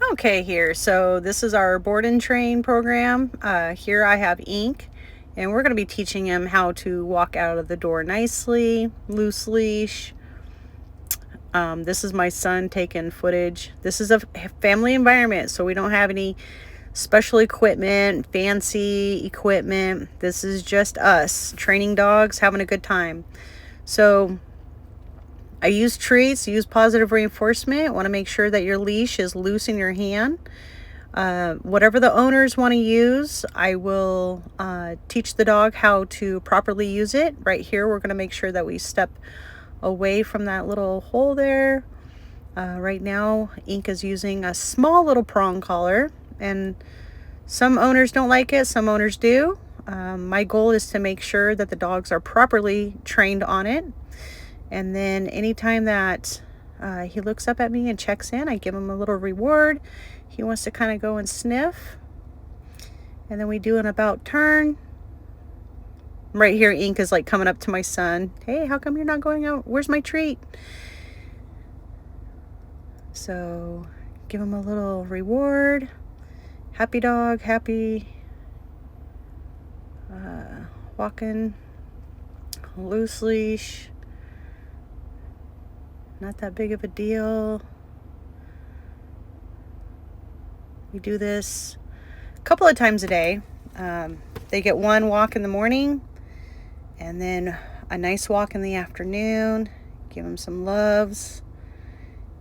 Okay, here. So this is our board and train program. Here I have Ink, and we're going to be teaching him how to walk out of the door nicely, loose leash. This is my son taking footage. This is a family environment, so we don't have any special equipment, fancy equipment. This is just us training dogs, having a good time. So I use treats, use positive reinforcement. Want to make sure that your leash is loose in your hand. Whatever the owners want to use, I will teach the dog how to properly use it. Right here, we're going to make sure that we step away from that little hole there. Right now, Ink is using a small little prong collar, and some owners don't like it, some owners do. My goal is to make sure that the dogs are properly trained on it. And then anytime that he looks up at me and checks in, I give him a little reward. He wants to kind of go and sniff. And then we do an about turn. Right here, Ink is like coming up to my son. Hey, how come you're not going out? Where's my treat? So give him a little reward. Happy dog, happy. Walking, loose leash. Not that big of a deal. We do this a couple of times a day. They get one walk in the morning and then a nice walk in the afternoon. Give him some loves,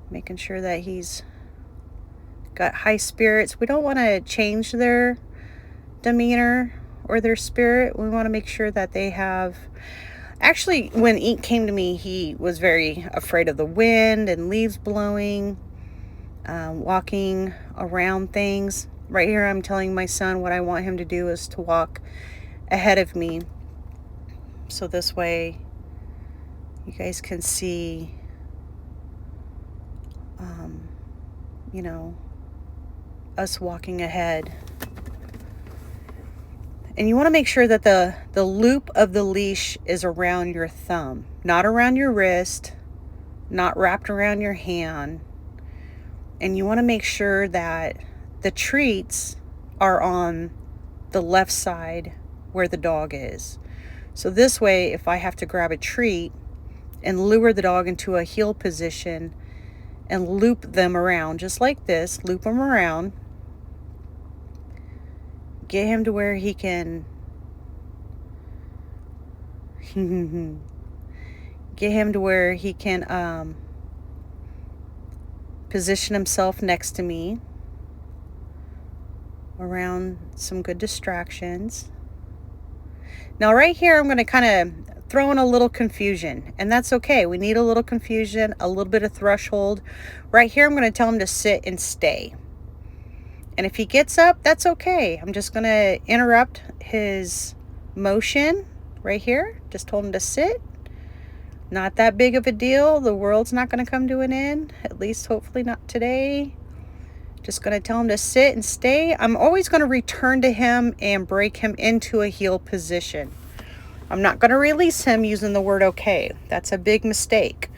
making sure that he's got high spirits. We don't want to change their demeanor or their spirit. We want to make sure that they have... Actually, when Ink came to me, he was very afraid of the wind and leaves blowing, walking around things. Right here, I'm telling my son what I want him to do is to walk ahead of me. So this way, you guys can see, us walking ahead. And you want to make sure that the loop of the leash is around your thumb, not around your wrist, not wrapped around your hand. And you want to make sure that the treats are on the left side where the dog is. So this way, if I have to grab a treat and lure the dog into a heel position and loop them around, just like this, loop them around, get him to where he can get him to where he can position himself next to me around some good distractions. Now right here, I'm going to kind of throw in a little confusion, and that's okay. We need a little confusion, a little bit of threshold. Right here, I'm going to tell him to sit and stay. And if he gets up, that's okay. I'm just going to interrupt his motion right here. Just told him to sit. Not that big of a deal. The world's not going to come to an end. At least hopefully not today. Just going to tell him to sit and stay. I'm always going to return to him and break him into a heel position. I'm not going to release him using the word okay. That's a big mistake.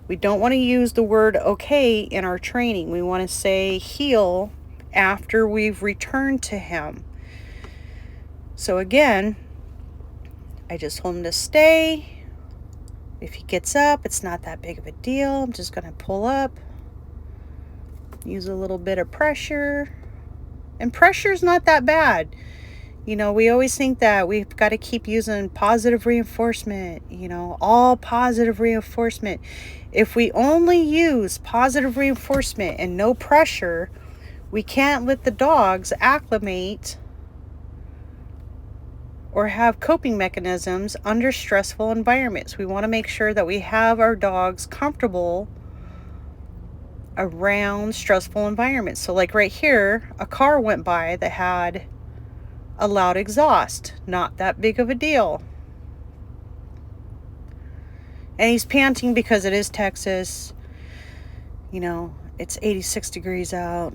We don't want to use the word okay in our training. We want to say heel after we've returned to him. So again, I just told him to stay. If he gets up, it's not that big of a deal. I'm just going to pull up, use a little bit of pressure. And pressure's not that bad. We always think that we've got to keep using positive reinforcement, all positive reinforcement. If we only use positive reinforcement and no pressure, we can't let the dogs acclimate or have coping mechanisms under stressful environments. We want to make sure that we have our dogs comfortable around stressful environments. So like right here, a car went by that had a loud exhaust. Not that big of a deal. And he's panting because it is Texas. It's 86 degrees out.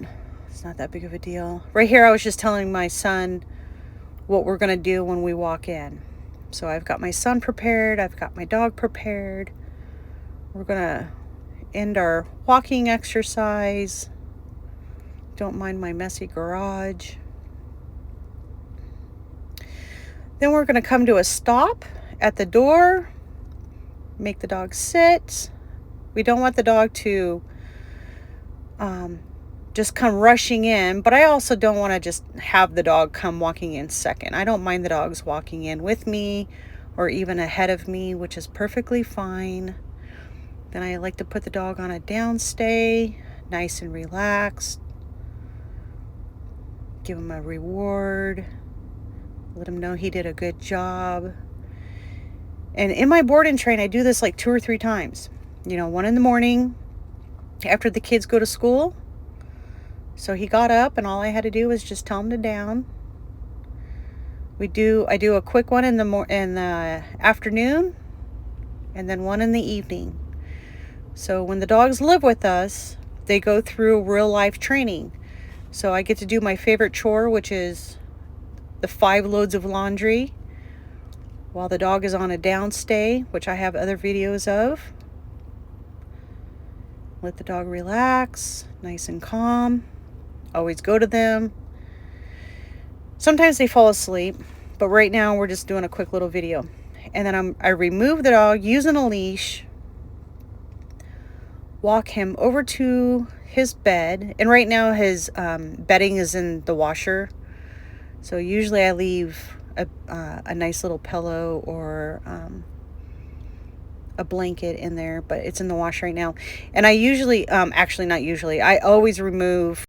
It's not that big of a deal. Right here, I was just telling my son what we're going to do when we walk in. So I've got my son prepared. I've got my dog prepared. We're going to end our walking exercise Don't mind my messy garage. Then we're going to come to a stop at the door. Make the dog sit. We don't want the dog to just come rushing in, but I also don't want to just have the dog come walking in second. I don't mind the dogs walking in with me or even ahead of me, which is perfectly fine. Then I like to put the dog on a downstay, nice and relaxed. Give him a reward. Let him know he did a good job. And in my board and train, I do this like 2 or 3 times. One in the morning after the kids go to school. So he got up and all I had to do was just tell him to down. I do a quick one in the afternoon and then one in the evening. So when the dogs live with us, they go through real life training. So I get to do my favorite chore, which is the 5 loads of laundry while the dog is on a downstay, which I have other videos of. Let the dog relax, nice and calm. Always go to them. Sometimes they fall asleep, but right now we're just doing a quick little video. And then I remove the dog using a leash, walk him over to his bed. And right now his bedding is in the washer. So usually I leave a nice little pillow or a blanket in there, but it's in the wash right now. And I usually, actually not usually, I always remove